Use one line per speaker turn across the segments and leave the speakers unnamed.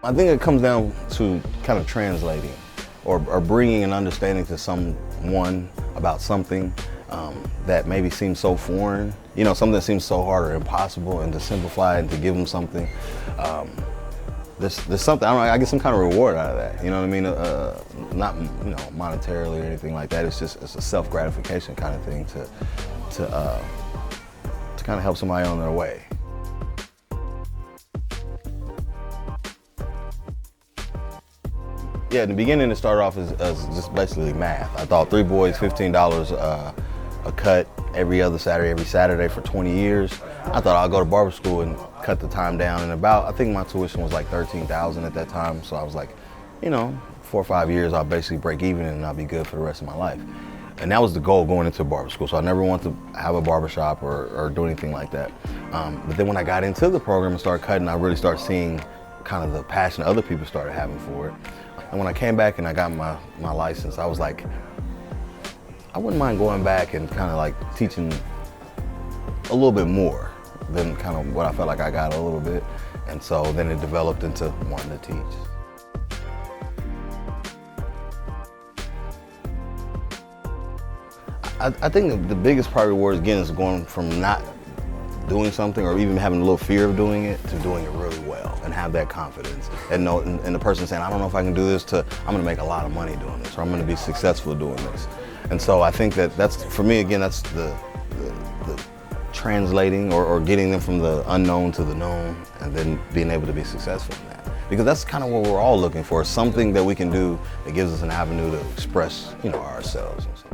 I think it comes down to kind of translating or bringing an understanding to someone about something that maybe seems so foreign, something that seems so hard or impossible, and to simplify it and to give them something. There's something, I don't know, I get some kind of reward out of that, you know what I mean? Not, monetarily or anything like that. It's a self-gratification kind of thing to kind of help somebody on their way. Yeah, in the beginning it started off as just basically math. I thought 3 boys, $15 a cut every other Saturday, every Saturday for 20 years. I thought I'd go to barber school and cut the time down, and I think my tuition was like $13,000 at that time, so I was like, 4 or 5 years I'll basically break even and I'll be good for the rest of my life. And that was the goal going into barber school, so I never wanted to have a barber shop or do anything like that. But then when I got into the program and started cutting, I really started seeing kind of the passion other people started having for it. And when I came back and I got my license, I was like, I wouldn't mind going back and kind of like teaching a little bit more than kind of what I felt like I got a little bit. And so then it developed into wanting to teach. I think the biggest part of reward, again, is going from not doing something or even having a little fear of doing it to doing it really well and have that confidence and the person saying, I don't know if I can do this, to I'm gonna make a lot of money doing this, or I'm gonna be successful doing this. And so I think that's, for me, again, that's the translating or getting them from the unknown to the known, and then being able to be successful in that. Because that's kind of what we're all looking for, something that we can do that gives us an avenue to express, ourselves and stuff.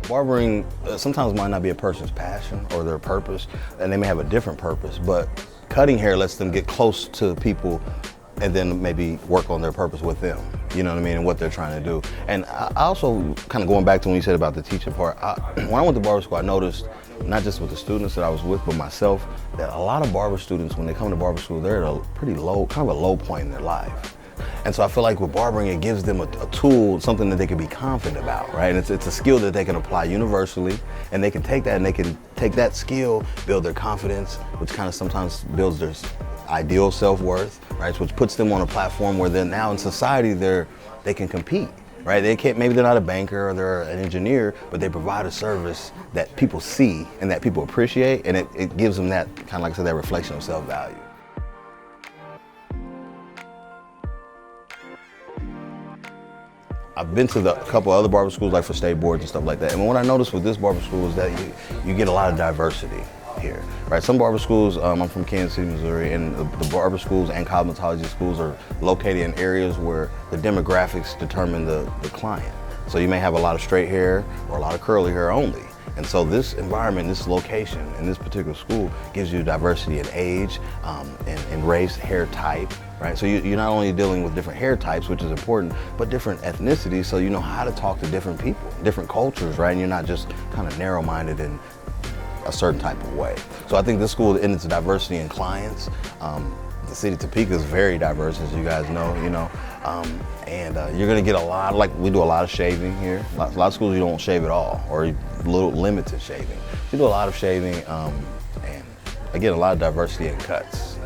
Barbering sometimes might not be a person's passion or their purpose, and they may have a different purpose, but cutting hair lets them get close to people and then maybe work on their purpose with them, you know what I mean, and what they're trying to do. And I also, kind of going back to when you said about the teaching part, when I went to barber school, I noticed, not just with the students that I was with, but myself, that a lot of barber students, when they come to barber school, they're at a pretty low, kind of a low point in their life. And so I feel like with barbering, it gives them a tool, something that they can be confident about, right? And it's a skill that they can apply universally, and they can take that and they can take that skill, build their confidence, which kind of sometimes builds their ideal self-worth, right? Which puts them on a platform where then now in society they can compete, right? Maybe they're not a banker or they're an engineer, but they provide a service that people see and that people appreciate, and it gives them that, kind of like I said, that reflection of self-value. I've been to a couple other barber schools, like for state boards and stuff like that. And what I noticed with this barber school is that you get a lot of diversity here, right? Some barber schools, I'm from Kansas City, Missouri, and the barber schools and cosmetology schools are located in areas where the demographics determine the client. So you may have a lot of straight hair or a lot of curly hair only. And so this environment, this location, in this particular school gives you diversity in age, and race, hair type, right? So you're not only dealing with different hair types, which is important, but different ethnicities, so you know how to talk to different people, different cultures, right? And you're not just kind of narrow-minded in a certain type of way. So I think this school, in its diversity in clients, the city of Topeka is very diverse, as you guys know, and you're gonna get a lot, like we do a lot of shaving here. A lot of schools you don't shave at all, or a little limited shaving. We do a lot of shaving, and again, a lot of diversity in cuts.